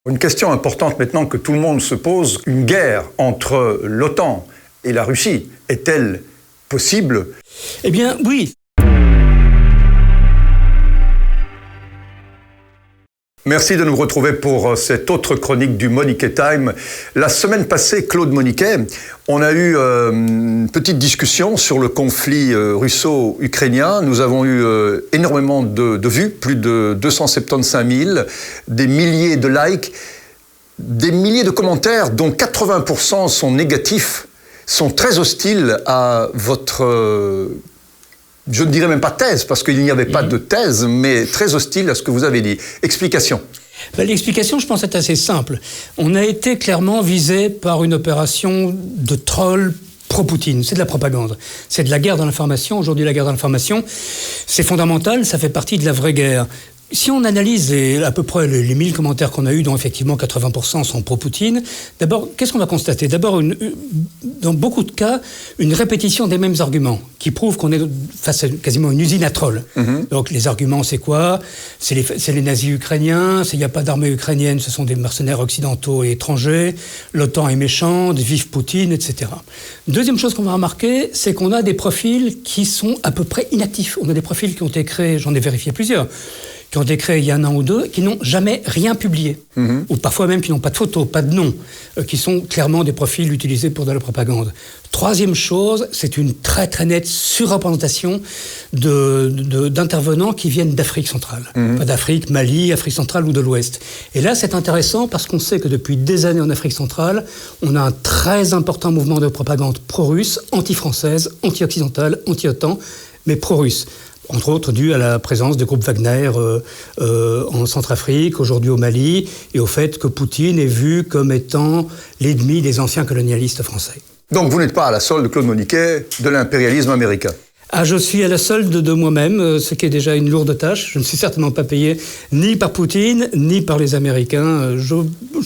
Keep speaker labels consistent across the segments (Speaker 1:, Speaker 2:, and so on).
Speaker 1: Une question importante maintenant que tout le monde se pose, une guerre entre l'OTAN et la Russie, est-elle possible?
Speaker 2: Eh bien, oui.
Speaker 1: Merci de nous retrouver pour cette autre chronique du Moniquet Time. La semaine passée, Claude Moniquet, on a eu une petite discussion sur le conflit russo-ukrainien. Nous avons eu énormément de vues, plus de 275 000, des milliers de likes, des milliers de commentaires dont 80% sont négatifs, sont très hostiles à votre... je ne dirais même pas thèse, parce qu'il n'y avait pas de thèse, mais très hostile à ce que vous avez dit. Explication.
Speaker 2: L'explication, je pense, est assez simple. On a été clairement visé par une opération de troll pro-Poutine. C'est de la propagande. C'est de la guerre de l'information. Aujourd'hui, la guerre de l'information, c'est fondamental, ça fait partie de la vraie guerre. Si on analyse à peu près les 1000 commentaires qu'on a eus, dont effectivement 80% sont pro-Poutine, d'abord, qu'est-ce qu'on va constater? D'abord, dans beaucoup de cas, une répétition des mêmes arguments qui prouvent qu'on est face à quasiment une usine à trolls. Donc les arguments, c'est quoi? C'est les nazis ukrainiens, il n'y a pas d'armée ukrainienne, ce sont des mercenaires occidentaux et étrangers, l'OTAN est méchante, vive Poutine, etc. Deuxième chose qu'on va remarquer, c'est qu'on a des profils qui sont à peu près inactifs. On a des profils qui ont été créés, j'en ai vérifié plusieurs, qui ont été créés il y a un an ou deux, qui n'ont jamais rien publié, ou parfois même qui n'ont pas de photos, pas de nom, qui sont clairement des profils utilisés pour de la propagande. Troisième chose, c'est une très très nette surreprésentation d'intervenants qui viennent d'Afrique centrale. Pas d'Afrique, Mali, Afrique centrale ou de l'Ouest. Et là, c'est intéressant parce qu'on sait que depuis des années en Afrique centrale, on a un très important mouvement de propagande pro-russe, anti-française, anti-occidentale, anti-OTAN, mais pro-russe. Entre autres dû à la présence de groupes Wagner en Centrafrique, aujourd'hui au Mali, et au fait que Poutine est vu comme étant l'ennemi des anciens colonialistes français.
Speaker 1: Donc vous n'êtes pas à la solde, Claude Moniquet, de l'impérialisme américain?
Speaker 2: Je suis à la solde de moi-même, ce qui est déjà une lourde tâche. Je ne suis certainement pas payé ni par Poutine, ni par les Américains. Je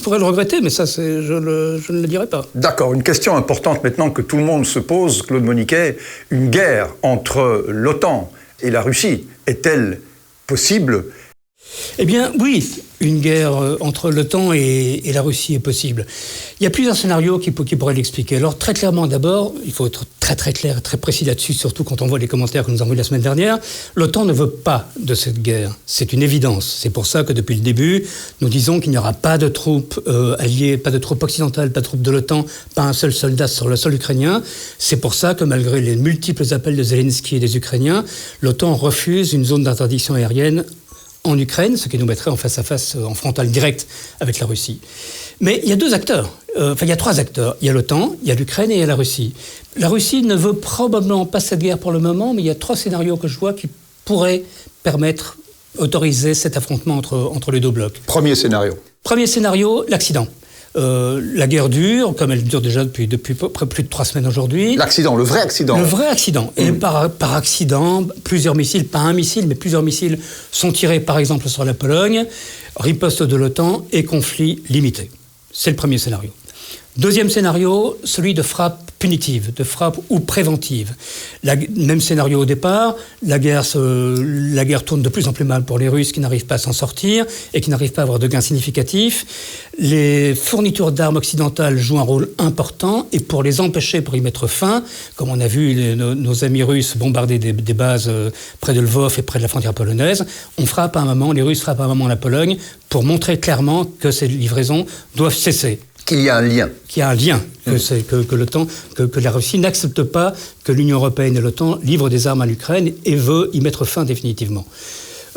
Speaker 2: pourrais le regretter, mais ça, je ne le dirai pas.
Speaker 1: D'accord. Une question importante maintenant que tout le monde se pose, Claude Moniquet. Une guerre entre l'OTAN et la Russie, est-elle possible?
Speaker 2: Eh bien, oui, une guerre entre l'OTAN et la Russie est possible. Il y a plusieurs scénarios qui pourraient l'expliquer. Alors, très clairement, d'abord, il faut être très très clair, très précis là-dessus, surtout quand on voit les commentaires que nous avons vus la semaine dernière. L'OTAN ne veut pas de cette guerre. C'est une évidence. C'est pour ça que depuis le début, nous disons qu'il n'y aura pas de troupes alliées, pas de troupes occidentales, pas de troupes de l'OTAN, pas un seul soldat sur le sol ukrainien. C'est pour ça que malgré les multiples appels de Zelensky et des Ukrainiens, l'OTAN refuse une zone d'interdiction aérienne en Ukraine, ce qui nous mettrait en face-à-face, en frontal direct avec la Russie. Mais il y a deux acteurs, il y a trois acteurs. Il y a l'OTAN, il y a l'Ukraine et il y a la Russie. La Russie ne veut probablement pas cette guerre pour le moment, mais il y a trois scénarios que je vois qui pourraient autoriser cet affrontement entre les deux blocs.
Speaker 1: Premier scénario.
Speaker 2: Premier scénario, l'accident. La guerre dure, comme elle dure déjà depuis plus de 3 semaines aujourd'hui.
Speaker 1: L'accident, le vrai accident.
Speaker 2: Le vrai accident. Et par accident, plusieurs missiles, pas un missile, mais plusieurs missiles sont tirés par exemple sur la Pologne, riposte de l'OTAN et conflit limité. C'est le premier scénario. Deuxième scénario, celui de frappe punitive, de frappe ou préventive. Même scénario au départ, la guerre tourne de plus en plus mal pour les Russes qui n'arrivent pas à s'en sortir et qui n'arrivent pas à avoir de gains significatifs. Les fournitures d'armes occidentales jouent un rôle important et pour les empêcher, pour y mettre fin, comme on a vu nos amis russes bombarder des bases près de Lvov et près de la frontière polonaise, les Russes frappent à un moment la Pologne pour montrer clairement que ces livraisons doivent cesser.
Speaker 1: Qu'il y a un lien.
Speaker 2: Qu'il y a un lien, que la Russie n'accepte pas que l'Union européenne et l'OTAN livrent des armes à l'Ukraine et veut y mettre fin définitivement.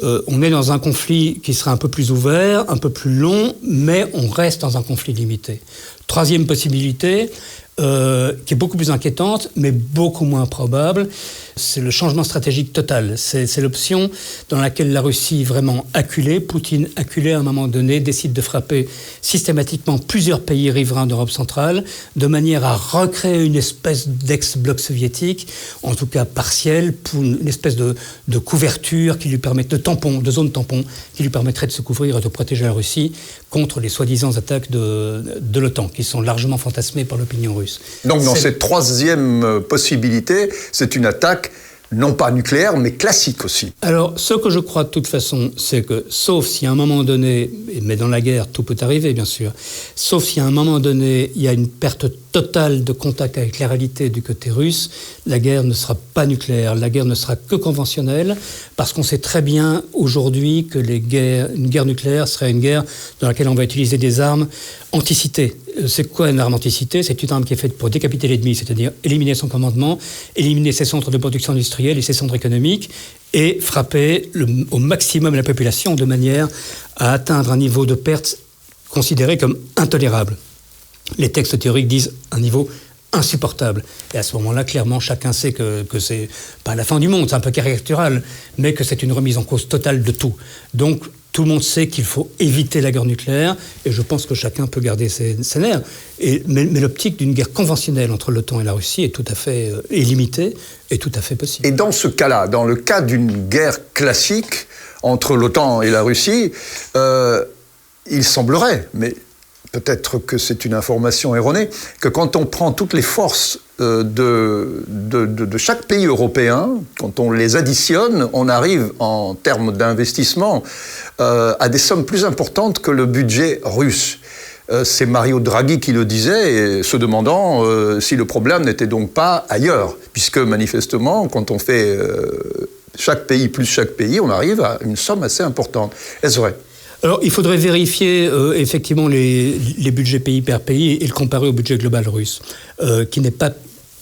Speaker 2: On est dans un conflit qui sera un peu plus ouvert, un peu plus long, mais on reste dans un conflit limité. Troisième possibilité, qui est beaucoup plus inquiétante, mais beaucoup moins probable, c'est le changement stratégique total. C'est l'option dans laquelle la Russie, vraiment acculée, Poutine acculé à un moment donné, décide de frapper systématiquement plusieurs pays riverains d'Europe centrale, de manière à recréer une espèce d'ex-bloc soviétique, en tout cas partielle, pour une espèce de couverture qui lui permette, de zone tampon, qui lui permettrait de se couvrir et de protéger la Russie contre les soi-disant attaques de l'OTAN, qui sont largement fantasmées par l'opinion russe.
Speaker 1: Donc dans cette troisième possibilité, c'est une attaque non pas nucléaire, mais classique aussi.
Speaker 2: Alors, ce que je crois de toute façon, c'est que, sauf si à un moment donné, mais dans la guerre, tout peut arriver, bien sûr, sauf si à un moment donné, il y a une perte totale de contact avec la réalité du côté russe, la guerre ne sera pas nucléaire, la guerre ne sera que conventionnelle, parce qu'on sait très bien aujourd'hui que une guerre nucléaire serait une guerre dans laquelle on va utiliser des armes anticitées. C'est quoi une arme anticitée ? C'est une arme qui est faite pour décapiter l'ennemi, c'est-à-dire éliminer son commandement, éliminer ses centres de production industrielle et ses centres économiques, et frapper au maximum la population de manière à atteindre un niveau de perte considéré comme intolérable. Les textes théoriques disent un niveau insupportable. Et à ce moment-là, clairement, chacun sait que c'est pas la fin du monde, c'est un peu caricatural, mais que c'est une remise en cause totale de tout. Donc, tout le monde sait qu'il faut éviter la guerre nucléaire, et je pense que chacun peut garder ses nerfs. Mais l'optique d'une guerre conventionnelle entre l'OTAN et la Russie est tout à fait illimitée et tout à fait possible.
Speaker 1: Et dans ce cas-là, dans le cas d'une guerre classique entre l'OTAN et la Russie, il semblerait, mais peut-être que c'est une information erronée, que quand on prend toutes les forces de chaque pays européen, quand on les additionne, on arrive en termes d'investissement à des sommes plus importantes que le budget russe. C'est Mario Draghi qui le disait, se demandant si le problème n'était donc pas ailleurs, puisque manifestement, quand on fait chaque pays plus chaque pays, on arrive à une somme assez importante. Est-ce vrai ?
Speaker 2: Alors, il faudrait vérifier effectivement les budgets pays par pays et le comparer au budget global russe, qui n'est pas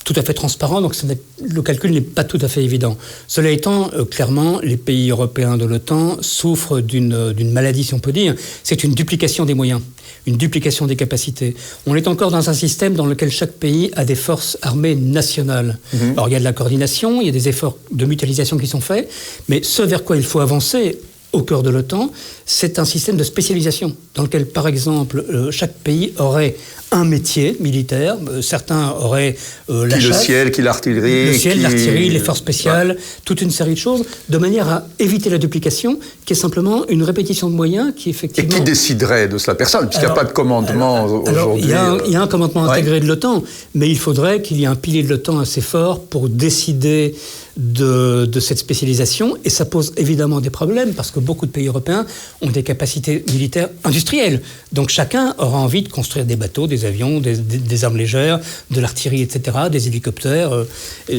Speaker 2: tout à fait transparent, donc le calcul n'est pas tout à fait évident. Cela étant, clairement, les pays européens de l'OTAN souffrent d'une maladie, si on peut dire. C'est une duplication des moyens, une duplication des capacités. On est encore dans un système dans lequel chaque pays a des forces armées nationales. Alors, il y a de la coordination, il y a des efforts de mutualisation qui sont faits, mais ce vers quoi il faut avancer au cœur de l'OTAN, c'est un système de spécialisation dans lequel, par exemple, chaque pays aurait un métier militaire. Certains auraient la chasse,
Speaker 1: le ciel, l'artillerie.
Speaker 2: Le ciel, l'artillerie, les forces spéciales, toute une série de choses, de manière à éviter la duplication, qui est simplement une répétition de moyens qui, effectivement...
Speaker 1: Et qui déciderait de cela? Personne, puisqu'il n'y a pas de commandement aujourd'hui.
Speaker 2: Il y a un commandement intégré de l'OTAN, mais il faudrait qu'il y ait un pilier de l'OTAN assez fort pour décider de cette spécialisation, et ça pose évidemment des problèmes, parce que beaucoup de pays européens ont des capacités militaires industrielles. Donc chacun aura envie de construire des bateaux, des avions, des armes légères, de l'artillerie, etc., des hélicoptères.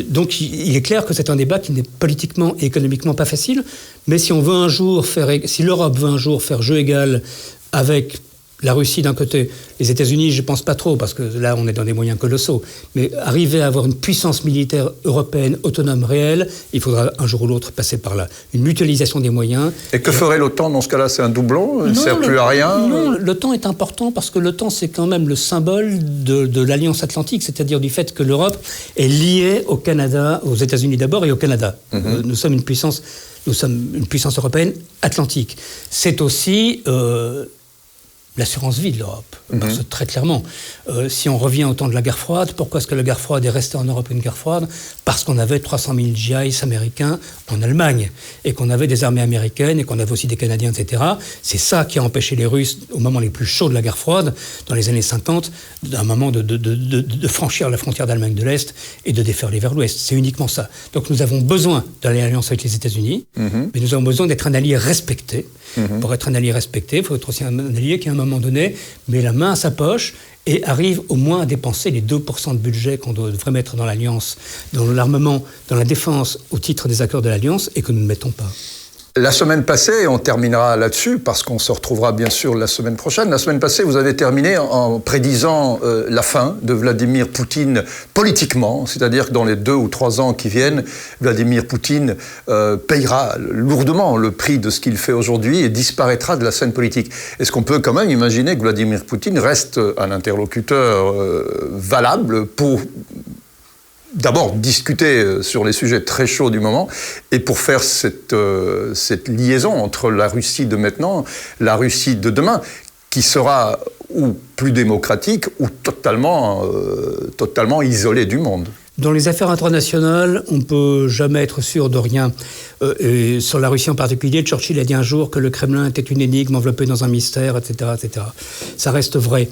Speaker 2: Donc il est clair que c'est un débat qui n'est politiquement et économiquement pas facile, mais si l'Europe veut un jour faire jeu égal avec la Russie d'un côté, les États-Unis, je ne pense pas trop, parce que là, on est dans des moyens colossaux. Mais arriver à avoir une puissance militaire européenne autonome réelle, il faudra un jour ou l'autre passer par là. Une mutualisation des moyens. Et que ferait l'OTAN dans ce cas-là? C'est un doublon? Il ne sert plus à rien? Non, l'OTAN est important parce que l'OTAN, c'est quand même le symbole de l'Alliance Atlantique, c'est-à-dire du fait que l'Europe est liée au Canada, aux États-Unis d'abord et au Canada. Nous sommes une puissance européenne atlantique. C'est aussi... l'assurance vie de l'Europe, parce que très clairement, si on revient au temps de la guerre froide, pourquoi est-ce que la guerre froide est restée en Europe une guerre froide? Parce qu'on avait 300 000 GIs américains en Allemagne, et qu'on avait des armées américaines, et qu'on avait aussi des Canadiens, etc. C'est ça qui a empêché les Russes, au moment les plus chauds de la guerre froide, dans les années 50, d'un moment de franchir la frontière d'Allemagne de l'Est et de déferler vers l'Ouest. C'est uniquement ça. Donc nous avons besoin de l'alliance avec les États-Unis, mais nous avons besoin d'être un allié respecté. Pour être un allié respecté, il faut être aussi un allié qui, à un moment donné, met la main à sa poche et arrive au moins à dépenser les 2% de budget qu'on devrait mettre dans l'Alliance, dans l'armement, dans la défense, au titre des accords de l'Alliance, et que nous ne mettons pas. La semaine passée, on terminera là-dessus, parce qu'on se retrouvera bien sûr la semaine prochaine. La semaine passée, vous avez terminé en prédisant la fin de Vladimir Poutine politiquement, c'est-à-dire que dans les 2 ou 3 ans qui viennent, Vladimir Poutine payera lourdement le prix de ce qu'il fait aujourd'hui et disparaîtra de la scène politique. Est-ce qu'on peut quand même imaginer que Vladimir Poutine reste un interlocuteur valable pour... d'abord discuter sur les sujets très chauds du moment et pour faire cette liaison entre la Russie de maintenant, la Russie de demain, qui sera ou plus démocratique ou totalement isolée du monde? Dans les affaires internationales, on ne peut jamais être sûr de rien. Et sur la Russie en particulier, Churchill a dit un jour que le Kremlin était une énigme enveloppée dans un mystère, etc., etc. Ça reste vrai.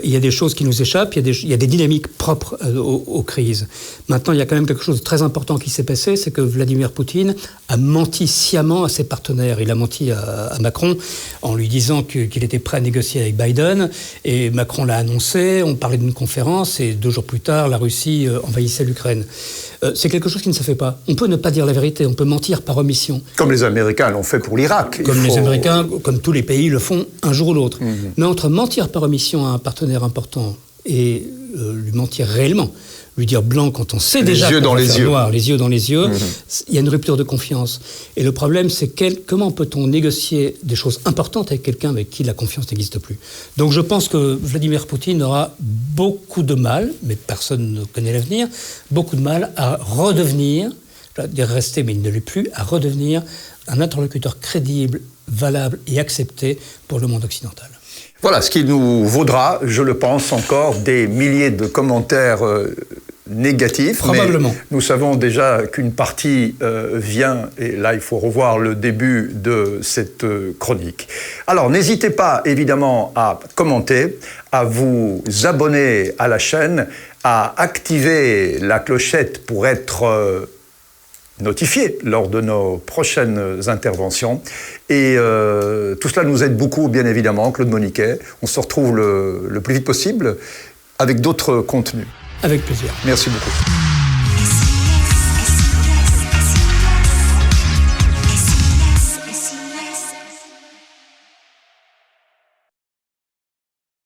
Speaker 2: Il y a des choses qui nous échappent, il y a des dynamiques propres aux crises. Maintenant, il y a quand même quelque chose de très important qui s'est passé, c'est que Vladimir Poutine a menti sciemment à ses partenaires. Il a menti à Macron en lui disant qu'il était prêt à négocier avec Biden, et Macron l'a annoncé, on parlait d'une conférence, et 2 jours plus tard, la Russie envahissait l'Ukraine. C'est quelque chose qui ne se fait pas. On peut ne pas dire la vérité, on peut mentir par omission.
Speaker 1: Comme les Américains l'ont fait pour l'Irak.
Speaker 2: Les Américains, comme tous les pays, le font un jour ou l'autre. Mais entre mentir par omission à un partenaire important et lui mentir réellement, lui dire blanc quand on sait déjà qu'on va faire noir, les yeux dans les yeux, il y a une rupture de confiance. Et le problème, c'est comment peut-on négocier des choses importantes avec quelqu'un avec qui la confiance n'existe plus. Donc je pense que Vladimir Poutine aura beaucoup de mal, mais personne ne connaît l'avenir, beaucoup de mal à redevenir, je vais dire rester, mais il ne l'est plus, à redevenir un interlocuteur crédible, valable et accepté pour le monde occidental.
Speaker 1: Voilà, ce qui nous vaudra, je le pense, encore des milliers de commentaires négatifs.
Speaker 2: Probablement.
Speaker 1: Mais nous savons déjà qu'une partie vient, et là il faut revoir le début de cette chronique. Alors n'hésitez pas évidemment à commenter, à vous abonner à la chaîne, à activer la clochette pour être notifié lors de nos prochaines interventions. Et tout cela nous aide beaucoup, bien évidemment, Claude Moniquet. On se retrouve le plus vite possible avec d'autres contenus.
Speaker 2: Avec plaisir.
Speaker 1: Merci beaucoup.